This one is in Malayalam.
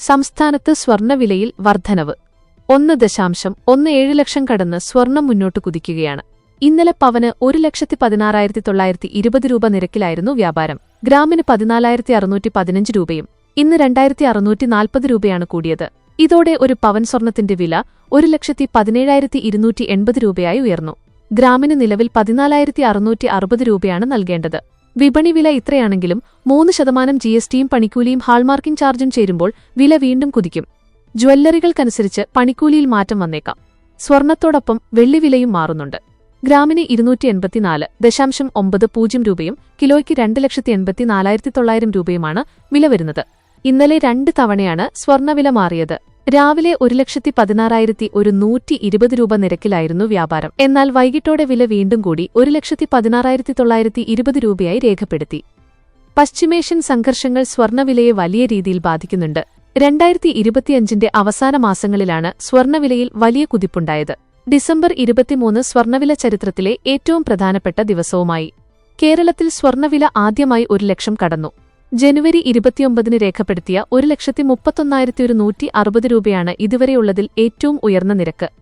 സംസ്ഥാനത്ത് സ്വർണ്ണവിലയിൽ വർധനവ് 1.17 ലക്ഷം കടന്ന് സ്വർണം മുന്നോട്ട് കുതിക്കുകയാണ്. ഇന്നലെ പവന് 1,16,920 രൂപ നിരക്കിലായിരുന്നു വ്യാപാരം. ഗ്രാമിന് 14,615 രൂപയും ഇന്ന് 2,640 രൂപയാണ് കൂടിയത്. ഇതോടെ ഒരു പവൻ സ്വർണത്തിന്റെ വില 1,17,280 രൂപയായി ഉയർന്നു. ഗ്രാമിന് നിലവിൽ 14,660 രൂപയാണ് നൽകേണ്ടത്. വിപണി വില ഇത്രയാണെങ്കിലും 3% GSTയും പണിക്കൂലിയും ഹാൾമാർക്കിംഗ് ചാർജും ചേരുമ്പോൾ വില വീണ്ടും കുതിക്കും. ജ്വല്ലറികൾക്കനുസരിച്ച് പണിക്കൂലിയിൽ മാറ്റം വന്നേക്കാം. സ്വർണത്തോടൊപ്പം വെള്ളിവിലയും മാറുന്നുണ്ട്. ഗ്രാമിന് 284.90 രൂപയും കിലോയ്ക്ക് 2,84,900 രൂപയുമാണ് വില വരുന്നത്. ഇന്നലെ 2 തവണയാണ് സ്വർണ്ണവില മാറിയത്. രാവിലെ 1,16,120 രൂപ നിരക്കിലായിരുന്നു വ്യാപാരം. എന്നാൽ വൈകിട്ടോടെ വില വീണ്ടും കൂടി 1,16,920 രൂപയായി രേഖപ്പെടുത്തി. പശ്ചിമേഷ്യൻ സംഘർഷങ്ങൾ സ്വർണ്ണവിലയെ വലിയ രീതിയിൽ ബാധിക്കുന്നുണ്ട്. 2025 അവസാന മാസങ്ങളിലാണ് സ്വർണ്ണവിലയിൽ വലിയ കുതിപ്പുണ്ടായത്. ഡിസംബർ 23 സ്വർണ്ണവില ചരിത്രത്തിലെ ഏറ്റവും പ്രധാനപ്പെട്ട ദിവസവുമായി. കേരളത്തിൽ സ്വർണ്ണവില ആദ്യമായി 1 ലക്ഷം കടന്നു. ജനുവരി 29 രേഖപ്പെടുത്തിയ 1,31,160 രൂപയാണ് ഇതുവരെയുള്ളതിൽ ഏറ്റവും ഉയർന്ന നിരക്ക്.